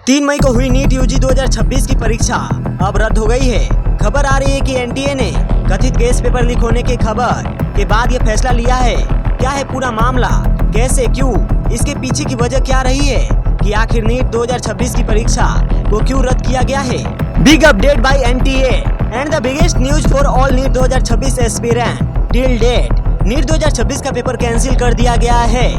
3 मई को हुई NEET UG 2026 की परीक्षा अब रद्द हो गई है। खबर आ रही है कि एनटीए ने कथित गैस पेपर लीक होने की खबर के बाद ये फैसला लिया है। क्या है पूरा मामला, कैसे, क्यों, इसके पीछे की वजह क्या रही है कि आखिर नीट 2026 की परीक्षा को क्यों रद्द किया गया है। Big update by NTA and the biggest news for all NEET 2026 aspirant till date. NEET 2026 का पेपर कैंसिल कर दिया गया है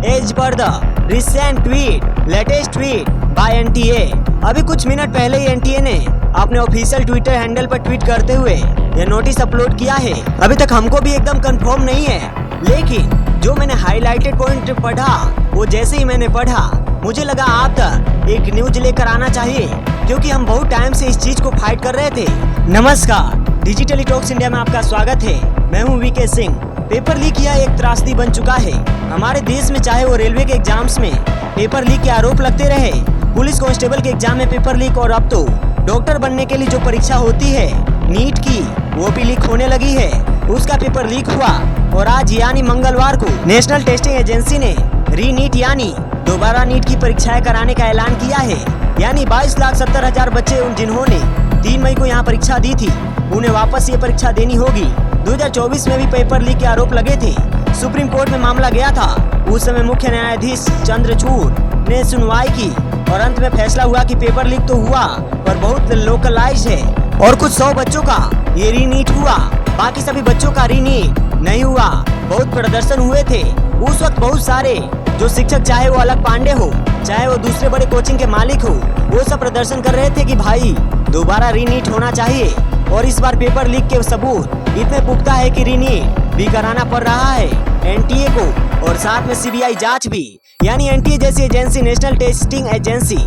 as per the recent latest tweet by NTA. अभी कुछ मिनट पहले ही एनटीए ने अपने ऑफिशियल ट्विटर हैंडल पर ट्वीट करते हुए यह नोटिस अपलोड किया है। अभी तक हमको भी एकदम कंफर्म नहीं है, लेकिन जो मैंने हाईलाइटेड पॉइंट पढ़ा वो जैसे ही मैंने पढ़ा मुझे लगा आप तक एक न्यूज लेकर आना चाहिए, क्योंकि हम बहुत टाइम से इस चीज को फाइट कर रहे थे। नमस्कार, डिजिटली टॉक्स इंडिया में आपका स्वागत है। मैं हूँ वीके सिंह। पेपर लीक यह एक त्रासदी बन चुका है हमारे देश में, चाहे वो रेलवे के एग्जाम्स में पेपर लीक के आरोप लगते रहे, पुलिस कांस्टेबल के एग्जाम में पेपर लीक, और अब तो डॉक्टर बनने के लिए जो परीक्षा होती है नीट की, वो भी लीक होने लगी है। उसका पेपर लीक हुआ और आज यानी मंगलवार को नेशनल टेस्टिंग एजेंसी ने री नीट यानी दोबारा नीट की परीक्षाएं कराने का ऐलान किया है। यानी 22,70,000 बच्चे जिन्होंने 3 मई को यहाँ परीक्षा दी थी उन्हें वापस ये परीक्षा देनी होगी। 2024 में भी पेपर लीक के आरोप लगे थे, सुप्रीम कोर्ट में मामला गया था। उस समय मुख्य न्यायाधीश चंद्रचूड़ ने सुनवाई की और अंत में फैसला हुआ कि पेपर लीक तो हुआ पर बहुत लोकलाइज है और कुछ 100 बच्चों का ये रीनीट हुआ, बाकी सभी बच्चों का रीनीट नहीं हुआ। बहुत प्रदर्शन हुए थे उस वक्त, बहुत सारे जो शिक्षक, चाहे वो अलग पांडे हो चाहे वो दूसरे बड़े कोचिंग के मालिक हो, वो सब प्रदर्शन कर रहे थे कि भाई दोबारा रीनीट होना चाहिए। और इस बार पेपर लीक के सबूत इतने पुख्ता है कि रीनीट भी कराना पड़ रहा है एनटीए को, और साथ में सीबीआई जांच भी। यानी एनटीए जैसी एजेंसी, नेशनल टेस्टिंग एजेंसी,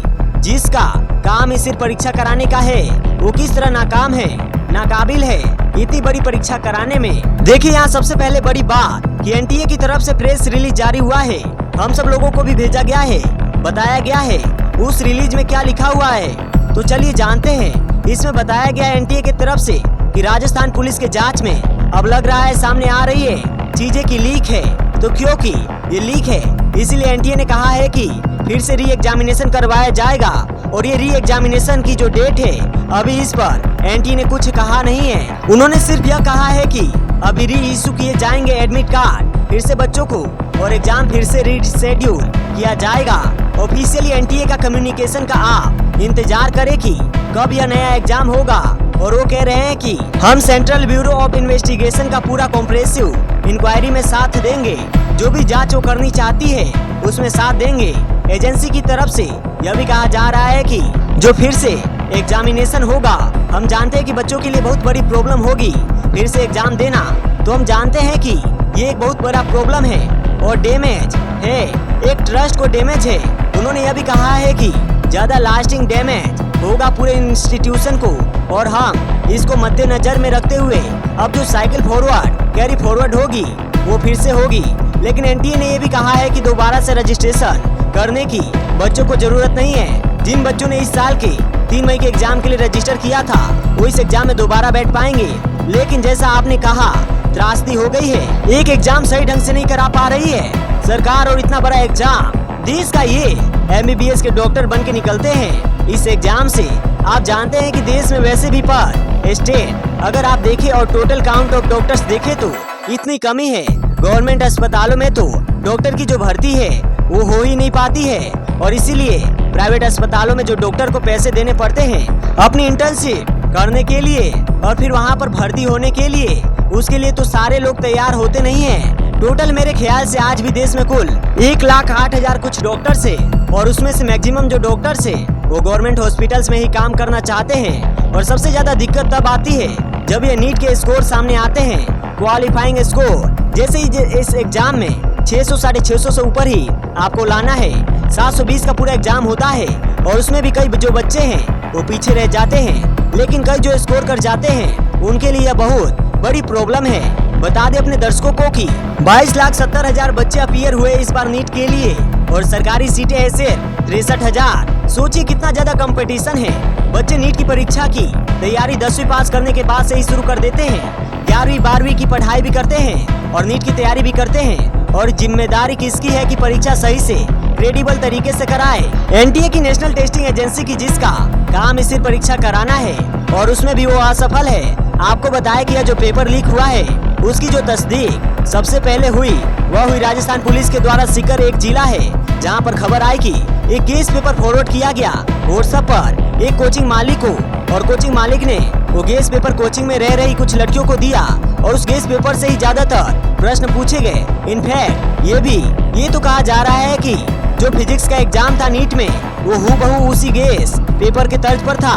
जिसका काम ही सिर्फ परीक्षा कराने का है, वो किस तरह नाकाम है, नाकाबिल है इतनी बड़ी परीक्षा कराने में। देखिए यहाँ सबसे पहले बड़ी बात कि एनटीए की तरफ से प्रेस रिलीज जारी हुआ है, हम सब लोगों को भी भेजा गया है, बताया गया है उस रिलीज में क्या लिखा हुआ है। तो चलिए जानते हैं। इसमें बताया गया एनटीए की तरफ से कि राजस्थान पुलिस के जांच में अब लग रहा है सामने आ रही है चीजें की लीक है। तो क्योंकि ये लीक है इसीलिए एनटीए ने कहा है कि फिर से री एग्जामिनेशन करवाया जाएगा, और ये री एग्जामिनेशन की जो डेट है अभी इस पर एनटीए ने कुछ कहा नहीं है। उन्होंने सिर्फ यह कहा है कि अभी री इशू किए जाएंगे एडमिट कार्ड फिर से बच्चों को, और एग्जाम फिर से रीशेड्यूल किया जाएगा। ऑफिशियली एनटीए का कम्युनिकेशन का आप इंतजार करें कि कब यह नया एग्जाम होगा, और वो कह रहे हैं कि हम सेंट्रल ब्यूरो ऑफ इन्वेस्टिगेशन का पूरा कॉम्प्रेसिव इंक्वायरी में साथ देंगे, जो भी जांच वो करनी चाहती है उसमें साथ देंगे। एजेंसी की तरफ से यह भी कहा जा रहा है कि जो फिर से एग्जामिनेशन होगा, हम जानते हैं कि बच्चों के लिए बहुत बड़ी प्रॉब्लम होगी फिर से एग्जाम देना, तो हम जानते हैं कि ये एक बहुत बड़ा प्रॉब्लम है और डैमेज है, एक ट्रस्ट को डैमेज है। उन्होंने यह भी कहा है कि ज्यादा लास्टिंग डैमेज होगा पूरे इंस्टीट्यूशन को, और हम इसको मद्देनजर में रखते हुए अब जो साइकिल फॉरवर्ड कैरी फॉरवर्ड होगी वो फिर से होगी। लेकिन एनटीए ने यह भी कहा है कि दोबारा से रजिस्ट्रेशन करने की बच्चों को जरूरत नहीं है। जिन बच्चों ने इस साल के 3 मई के एग्जाम के लिए रजिस्टर किया था वो इस एग्जाम में दोबारा बैठ पाएंगे। लेकिन जैसा आपने कहा, त्रासदी हो गई है, एक एग्जाम सही ढंग से नहीं करा पा रही है सरकार, और इतना बड़ा एग्जाम देश का, ये एमबीबीएस के डॉक्टर बन के निकलते हैं इस एग्जाम से। आप जानते हैं कि देश में वैसे भी पर स्टेट अगर आप देखें और टोटल काउंट ऑफ डॉक्टर्स देखें तो इतनी कमी है। गवर्नमेंट अस्पतालों में तो डॉक्टर की जो भर्ती है वो हो ही नहीं पाती है, और इसीलिए प्राइवेट अस्पतालों में जो डॉक्टर को पैसे देने पड़ते हैं अपनी इंटर्नशिप करने के लिए और फिर वहाँ पर भर्ती होने के लिए, उसके लिए तो सारे लोग तैयार होते नहीं हैं। टोटल मेरे ख्याल से आज भी देश में कुल 1,08,000 कुछ डॉक्टर्स है, और उसमें से मैक्सिमम जो डॉक्टर्स है वो गवर्नमेंट हॉस्पिटल्स में ही काम करना चाहते हैं। और सबसे ज्यादा दिक्कत तब आती है जब ये नीट के स्कोर सामने आते हैं, क्वालिफाइंग स्कोर। जैसे ही इस एग्जाम में 600 साढ़े 600 से ऊपर ही आपको लाना है, 720 का पूरा एग्जाम होता है, और उसमें भी कई जो बच्चे हैं वो पीछे रह जाते हैं, लेकिन कई जो स्कोर कर जाते हैं उनके लिए यह बहुत बड़ी प्रॉब्लम है। बता दे अपने दर्शकों को कि 22,70,000 बच्चे अपीयर हुए इस बार नीट के लिए, और सरकारी सीटें है सिर्फ 63,000। सोचिए कितना ज्यादा कंपटीशन है। बच्चे नीट की परीक्षा की तैयारी 10वीं पास करने के बाद से ही शुरू कर देते हैं, 11वीं 12वीं की पढ़ाई भी करते हैं और नीट की तैयारी भी करते हैं, और जिम्मेदारी किसकी है कि परीक्षा सही से क्रेडिबल तरीके से कराए। एनटीए की नेशनल टेस्टिंग एजेंसी की जिसका काम इसी परीक्षा कराना है और उसमें भी वो असफल है। आपको बताया कि यह जो पेपर लीक हुआ है उसकी जो तस्दीक सबसे पहले हुई वह हुई राजस्थान पुलिस के द्वारा। सीकर एक जिला है जहां पर खबर आई कि एक केस पेपर फॉरवर्ड किया गया व्हाट्सएप पर एक कोचिंग मालिक को, और कोचिंग मालिक ने वो गैस पेपर कोचिंग में रह रही कुछ लड़कियों को दिया और उस गैस पेपर से ही ज्यादातर प्रश्न पूछे गए। इनफैक्ट ये तो कहा जा रहा है कि जो फिजिक्स का एग्जाम था नीट में वो हूबहू उसी गैस पेपर के तर्ज पर था।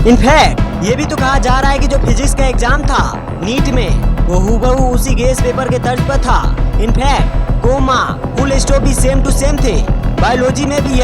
इनफैक्ट ये भी तो कहा जा रहा है कि जो फिजिक्स का एग्जाम था नीट में वो हूबहू उसी गैस पेपर के तर्ज पर था। इनफैक्ट कोमा फुल स्टॉप भी सेम टू सेम थे। बायोलॉजी में भी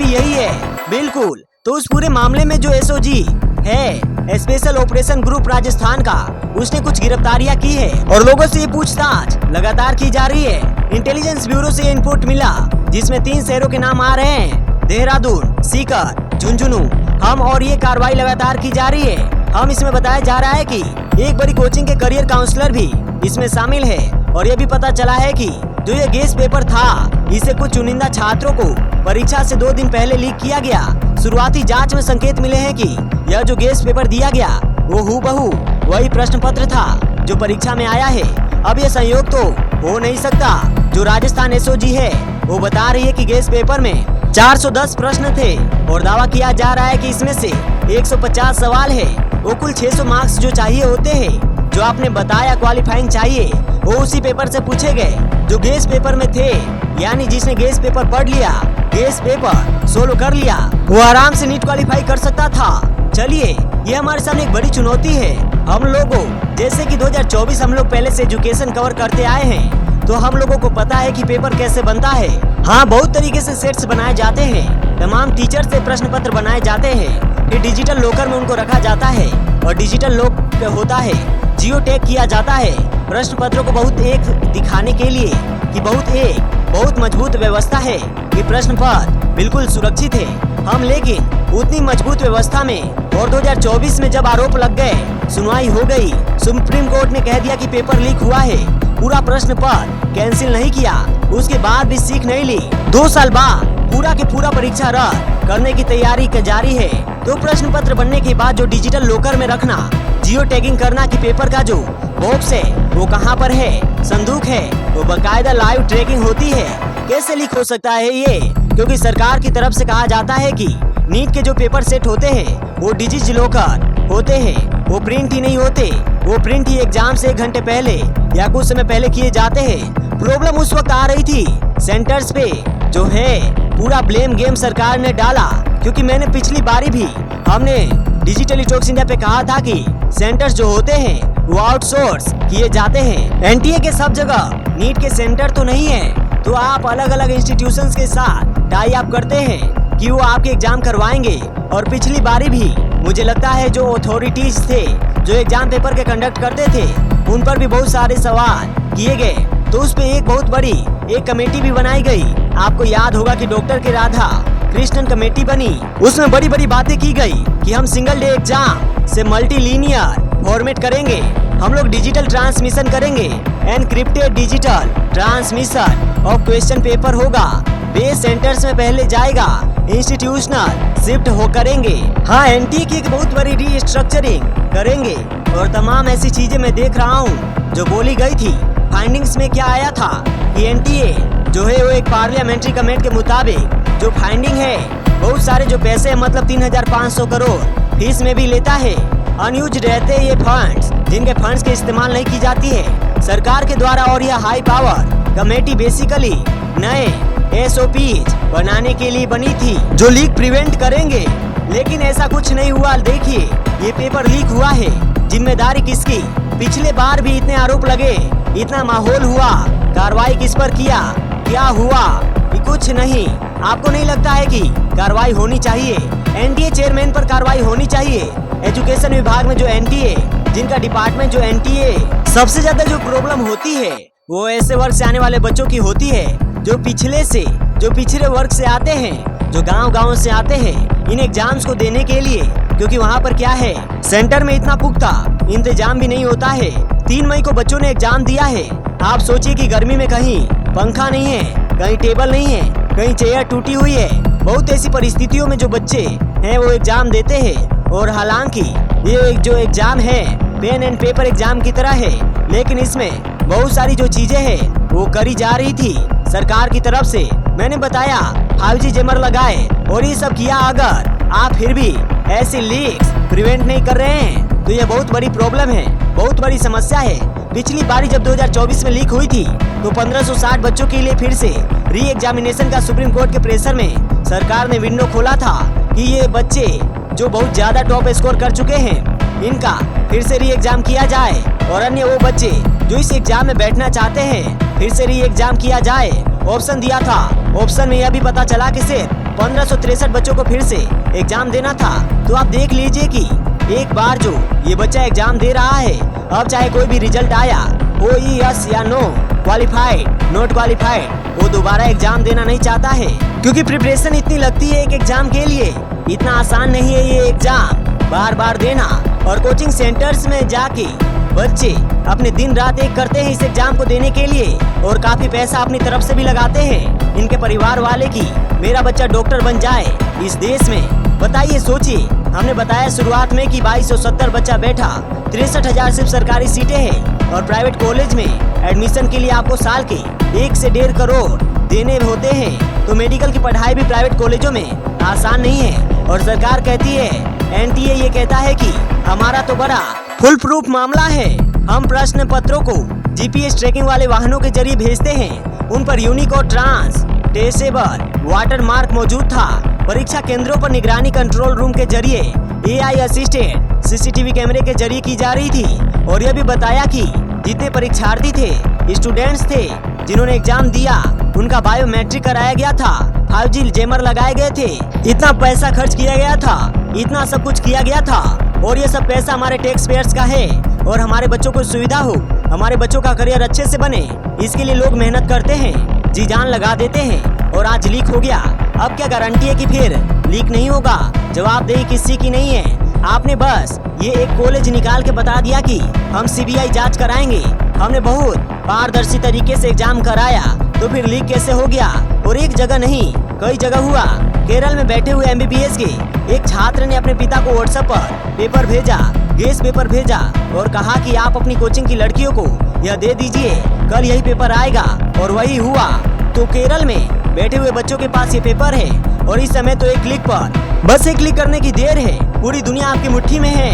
यही है, बिल्कुल। तो उस पूरे मामले में जो एसओजी है स्पेशल ऑपरेशन ग्रुप राजस्थान का, उसने कुछ गिरफ्तारियां की है और लोगों से ये पूछताछ लगातार की जा रही है। इंटेलिजेंस ब्यूरो से इनपुट मिला जिसमें 3 शहरों के नाम आ रहे हैं, देहरादून, सीकर, झुंझुनू। हम और ये कार्रवाई लगातार की जा रही है। हम इसमें बताया जा रहा है कि एक बड़ी कोचिंग के करियर काउंसलर भी इसमें शामिल है और ये भी पता चला है कि जो ये गैस पेपर था इसे कुछ चुनिंदा छात्रों को परीक्षा से 2 दिन पहले लीक किया गया। शुरुआती जांच में संकेत मिले हैं कि यह जो गैस पेपर दिया गया वो हूबहू वही प्रश्न पत्र था जो परीक्षा में आया है। अब ये संयोग तो हो नहीं सकता। जो राजस्थान एसओजी है वो बता रही है कि गैस पेपर में 410 प्रश्न थे और दावा किया जा रहा है कि इसमें से 150 सवाल है। वो कुल 600 मार्क्स जो चाहिए होते हैं, जो आपने बताया क्वालिफाइंग चाहिए, वो उसी पेपर से पूछे गए जो गैस पेपर में थे। यानी जिसने गैस पेपर पढ़ लिया, गैस पेपर सोल्व कर लिया, वो आराम से नीट क्वालिफाई कर सकता था। चलिए, ये हमारे सामने एक बड़ी चुनौती है। हम लोगों जैसे कि 2024 हम लोग पहले से एजुकेशन कवर करते आए हैं, तो हम लोगों को पता है कि पेपर कैसे बनता है। हाँ, बहुत तरीके से सेट्स बनाए जाते हैं, तमाम टीचर से प्रश्न पत्र बनाए जाते हैं, फिर डिजिटल लॉकर में उनको रखा जाता है और डिजिटल लॉक होता है, जियो टैग किया जाता है प्रश्न पत्रों को बहुत एक दिखाने के लिए कि बहुत मजबूत व्यवस्था है कि प्रश्न पत्र बिल्कुल सुरक्षित है। हम लेकिन उतनी मजबूत व्यवस्था में और 2024 में जब आरोप लग गए, सुनवाई हो गई, सुप्रीम कोर्ट ने कह दिया कि पेपर लीक हुआ है, पूरा प्रश्न पत्र कैंसिल नहीं किया, उसके बाद भी सीख नहीं ली, 2 साल बाद पूरा के पूरा परीक्षा रद्द करने की तैयारी जारी है। तो प्रश्न पत्र बनने के बाद जो डिजिटल लॉकर में रखना, जियो टैगिंग करना कि पेपर का जो बॉक्स है वो कहाँ पर है, संदूक है, वो बकायदा लाइव ट्रैकिंग होती है। कैसे लीक हो सकता है ये? क्योंकि सरकार की तरफ से कहा जाता है कि नीट के जो पेपर सेट होते हैं वो डिजिटल लॉकर होते हैं, वो प्रिंट ही नहीं होते। वो प्रिंट ही एग्जाम से 1 घंटे पहले या कुछ समय पहले किए जाते हैं। प्रॉब्लम उस वक्त आ रही थी सेंटर्स पे, जो है पूरा ब्लेम गेम सरकार ने डाला। क्योंकि मैंने पिछली बारी भी हमने डिजिटल टॉक्स इंडिया पे कहा था कि सेंटर्स जो होते हैं वो आउटसोर्स किए जाते हैं। एनटीए के सब जगह नीट के सेंटर तो नहीं है, तो आप अलग अलग इंस्टीट्यूशंस के साथ टाई अप करते हैं कि वो आपके एग्जाम करवाएंगे। और पिछली बारी भी मुझे लगता है जो अथॉरिटीज थे जो एग्जाम पेपर के कंडक्ट करते थे, उन पर भी बहुत सारे सवाल किए गए। तो उस पे एक बहुत बड़ी एक कमेटी भी बनाई गई। आपको याद होगा कि डॉक्टर के राधा कृष्णन कमेटी बनी, उसमें बड़ी बड़ी बातें की गई कि हम सिंगल डे एग्जाम से मल्टी लीनियर फॉर्मेट करेंगे, हम लोग डिजिटल ट्रांसमिशन करेंगे, encrypted digital transmission of question paper होगा, बेस सेंटर्स में पहले जाएगा, इंस्टीट्यूशनल शिफ्ट हो करेंगे। हाँ, एनटीए की एक बहुत बड़ी रीस्ट्रक्चरिंग करेंगे और तमाम ऐसी चीजें मैं देख रहा हूँ जो बोली गई थी। फाइंडिंग्स में क्या आया था कि एनटीए जो है वो एक पार्लियामेंट्री कमेटी के मुताबिक जो फाइंडिंग है, बहुत सारे जो पैसे मतलब 3500 करोड़ फीस में भी लेता है। अनयूज रहते ये फंड्स, जिनके फंड्स के इस्तेमाल नहीं की जाती है सरकार के द्वारा। और यह हाई पावर कमेटी बेसिकली नए एसओपीज बनाने के लिए बनी थी जो लीक प्रिवेंट करेंगे, लेकिन ऐसा कुछ नहीं हुआ। देखिए, ये पेपर लीक हुआ है, जिम्मेदारी किसकी? पिछले बार भी इतने आरोप लगे, इतना माहौल हुआ, कार्रवाई किस पर किया, क्या हुआ? कुछ नहीं। आपको नहीं लगता है कि कार्रवाई होनी चाहिए? एनटीए चेयरमैन पर कार्रवाई होनी चाहिए। एजुकेशन विभाग में जो एनटीए, जिनका डिपार्टमेंट जो एनटीए, सबसे ज्यादा जो प्रॉब्लम होती है वो ऐसे वर्ग से आने वाले बच्चों की होती है जो पिछड़े वर्ग से आते हैं, जो गांव से आते हैं इन एग्जाम्स को देने के लिए। क्योंकि वहाँ पर क्या है, सेंटर में इतना पुख्ता इंतजाम भी नहीं होता है, 3 मई को बच्चों ने एग्जाम दिया है। आप सोचिए कि गर्मी में कहीं पंखा नहीं है, कहीं टेबल नहीं है, कहीं चेयर टूटी हुई है। बहुत ऐसी परिस्थितियों में जो बच्चे हैं वो एग्जाम देते हैं। और हालांकि ये जो एग्जाम है पेन एंड पेपर एग्जाम की तरह है, लेकिन इसमें बहुत सारी जो चीजें हैं वो करी जा रही थी सरकार की तरफ से। मैंने बताया 5G जैमर लगाए और ये सब किया। अगर आप फिर भी ऐसे लीक्स प्रिवेंट नहीं कर रहे हैं तो ये बहुत बड़ी प्रॉब्लम है, बहुत बड़ी समस्या है। पिछली बारी जब 2024 में लीक हुई थी तो 1560 बच्चों के लिए फिर से री एग्जामिनेशन का सुप्रीम कोर्ट के प्रेशर में सरकार ने विंडो खोला था कि ये बच्चे जो बहुत ज्यादा टॉप स्कोर कर चुके हैं इनका फिर से री एग्जाम किया जाए, और अन्य वो बच्चे जो इस एग्जाम में बैठना चाहते हैं फिर से री एग्जाम किया जाए। ऑप्शन दिया था, ऑप्शन में यह भी पता चला कि सिर्फ 1563 बच्चों को फिर से एग्जाम देना था। तो आप देख लीजिए कि एक बार जो ये बच्चा एग्जाम दे रहा है, अब चाहे कोई भी रिजल्ट आया हो, यस या नो, क्वालिफाइड, नॉट क्वालिफाइड, वो दोबारा एग्जाम देना नहीं चाहता है, क्योंकि प्रिपरेशन इतनी लगती है एक एग्जाम के लिए। इतना आसान नहीं है ये एग्जाम बार बार देना। और कोचिंग सेंटर्स में जाके बच्चे अपने दिन रात एक करते हैं इस एग्जाम को देने के लिए, और काफी पैसा अपनी तरफ से भी लगाते हैं इनके परिवार वाले की मेरा बच्चा डॉक्टर बन जाए इस देश में। बताइए, सोचिए, हमने बताया शुरुआत में कि 2270 बच्चा बैठा, 63,000 सिर्फ सरकारी सीटें हैं, और प्राइवेट कॉलेज में एडमिशन के लिए आपको साल के 1 से 1.5 करोड़ देने होते हैं। तो मेडिकल की पढ़ाई भी प्राइवेट कॉलेजों में आसान नहीं है। और सरकार कहती है, एनटीए ये कहता है कि हमारा तो बड़ा फुल प्रूफ मामला है। हम प्रश्न पत्रों को जीपीएस ट्रैकिंग वाले वाहनों के जरिए भेजते हैं, उन पर यूनिक और ट्रांस ट्रेसेबल वाटर मार्क मौजूद था। परीक्षा केंद्रों पर निगरानी कंट्रोल रूम के जरिए एआई असिस्टेड सीसीटीवी कैमरे के जरिए की जा रही थी। और यह भी बताया कि जितने परीक्षार्थी थे, स्टूडेंट्स थे जिन्होंने एग्जाम दिया, उनका बायोमेट्रिक कराया गया था, 5G जैमर लगाए गए थे, इतना पैसा खर्च किया गया था, इतना सब कुछ किया गया था। और ये सब पैसा हमारे टैक्स पेयर्स का है, और हमारे बच्चों को सुविधा हो, हमारे बच्चों का करियर अच्छे से बने, इसके लिए लोग मेहनत करते हैं, जी जान लगा देते हैं। और आज लीक हो गया, अब क्या गारंटी है कि फिर लीक नहीं होगा? जवाबदेही किसी की नहीं है। आपने बस ये एक कॉलेज निकाल के बता दिया कि हम सीबीआई जांच कराएंगे, हमने बहुत पारदर्शी तरीके से एग्जाम कराया, तो फिर लीक कैसे हो गया? और एक जगह नहीं, कई जगह हुआ। केरल में बैठे हुए एमबीबीएस के एक छात्र ने अपने पिता को व्हाट्सएप पर पेपर भेजा, गेस पेपर भेजा, और कहा कि आप अपनी कोचिंग की लड़कियों को यह दे दीजिए, कल यही पेपर आएगा। और वही हुआ। तो केरल में बैठे हुए बच्चों के पास ये पेपर है, और इस समय तो एक क्लिक पर, बस एक क्लिक करने की देर है, पूरी दुनिया आपकी मुट्ठी में है।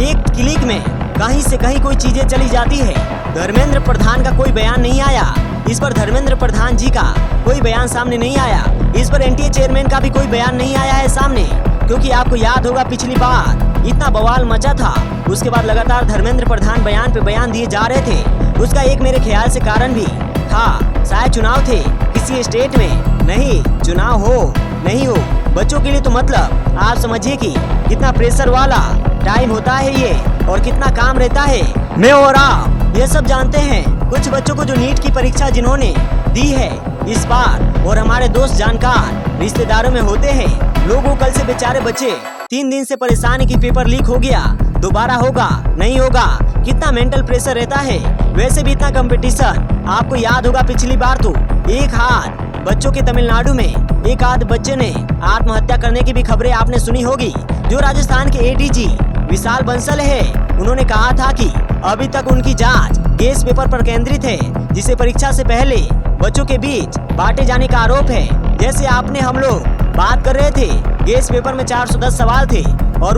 एक क्लिक में कहीं से कहीं कोई चीजें चली जाती है। धर्मेंद्र प्रधान का कोई बयान नहीं आया, इस पर धर्मेंद्र प्रधान जी का कोई बयान सामने नहीं आया, इस पर एनटीए चेयरमैन का भी कोई बयान नहीं आया है सामने। क्योंकि आपको याद होगा पिछली बार इतना बवाल मचा था, उसके बाद लगातार धर्मेंद्र प्रधान बयान पे बयान दिए जा रहे थे। उसका एक मेरे ख्याल से कारण भी था, शायद चुनाव थे किसी स्टेट में। नहीं, चुनाव हो नहीं हो, बच्चों के लिए तो मतलब आप समझिए कि कितना प्रेशर वाला टाइम होता है ये, और कितना काम रहता है। मैं और आप ये सब जानते हैं। कुछ बच्चों को जो नीट की परीक्षा जिन्होंने दी है इस बार, और हमारे दोस्त जानकार रिश्तेदारों में होते हैं, लोगों कल से बेचारे बच्चे 3 दिन से परेशान कि पेपर लीक हो गया, दोबारा होगा नहीं होगा, कितना मेंटल प्रेशर रहता है। वैसे भी इतना कंपटीशन, आपको याद होगा पिछली बार तो एक हाथ बच्चों के तमिलनाडु में एक आध बच्चे ने आत्महत्या करने की भी खबरें आपने सुनी होगी। जो राजस्थान के एडीजी विशाल बंसल है, उन्होंने कहा था कि अभी तक उनकी जांच गेस पेपर पर केंद्रित है, जिसे परीक्षा से पहले बच्चों के बीच बांटे जाने का आरोप है। जैसे आपने हम लोग बात कर रहे थे, गेस पेपर में 410 सवाल थे, और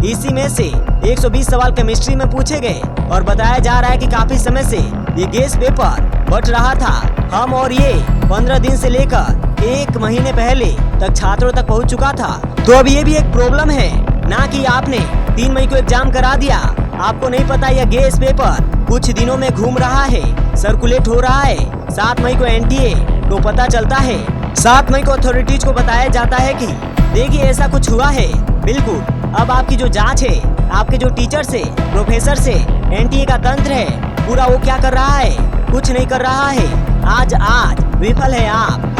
इसी में से 120 सवाल केमिस्ट्री में पूछे गए, और बताया जा रहा है कि काफी समय से ये गेस पेपर बट रहा था। हम और ये 15 दिन से लेकर 1 महीने पहले तक छात्रों तक पहुंच चुका था। तो अब ये भी एक प्रॉब्लम है ना कि आपने 3 मई को एग्जाम करा दिया, आपको नहीं पता यह गेस पेपर कुछ दिनों में घूम रहा है, सर्कुलेट हो रहा है। 7 मई को एनटीए को पता चलता है, 7 मई को अथॉरिटीज को बताया जाता है कि देखिए ऐसा कुछ हुआ है। बिल्कुल, अब आपकी जो जांच है, आपके जो टीचर्स है, प्रोफेसर से, एनटीए का तंत्र है पूरा, वो क्या कर रहा है? कुछ नहीं कर रहा है। आज विफल है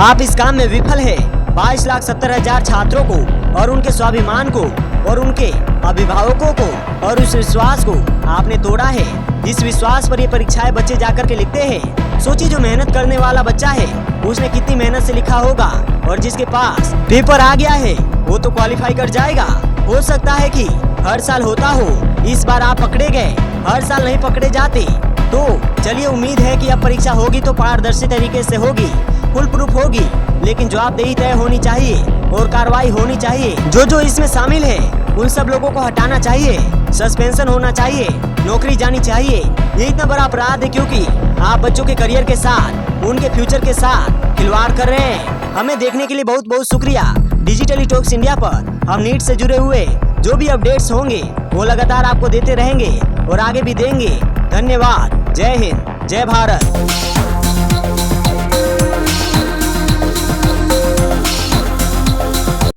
आप इस काम में विफल है। 22,70,000 छात्रों को और उनके स्वाभिमान को और उनके अभिभावकों को, और उस विश्वास को आपने तोड़ा है। इस विश्वास पर ये परीक्षाएं बच्चे जाकर के लिखते हैं। सोचिए, जो मेहनत करने वाला बच्चा है उसने कितनी मेहनत से लिखा होगा, और जिसके पास पेपर आ गया है वो तो क्वालिफाई कर जाएगा। हो सकता है कि हर साल होता हो, इस बार आप पकड़े गए, हर साल नहीं पकड़े जाते। तो चलिए, उम्मीद है कि अब परीक्षा होगी तो पारदर्शी तरीके से होगी, फुल प्रूफ होगी, लेकिन जवाबदेही तय होनी चाहिए और कार्रवाई होनी चाहिए। जो इसमें शामिल है उन सब लोगों को हटाना चाहिए, सस्पेंशन होना चाहिए, नौकरी जानी चाहिए। ये इतना बड़ा अपराध है क्योंकि आप बच्चों के करियर के साथ, उनके फ्यूचर के साथ खिलवाड़ कर रहे हैं। हमें देखने के लिए बहुत बहुत शुक्रिया। डिजिटल टॉक्स इंडिया पर हम नीट से जुड़े हुए जो भी अपडेट्स होंगे वो लगातार आपको देते रहेंगे और आगे भी देंगे। धन्यवाद। जय हिंद, जय भारत।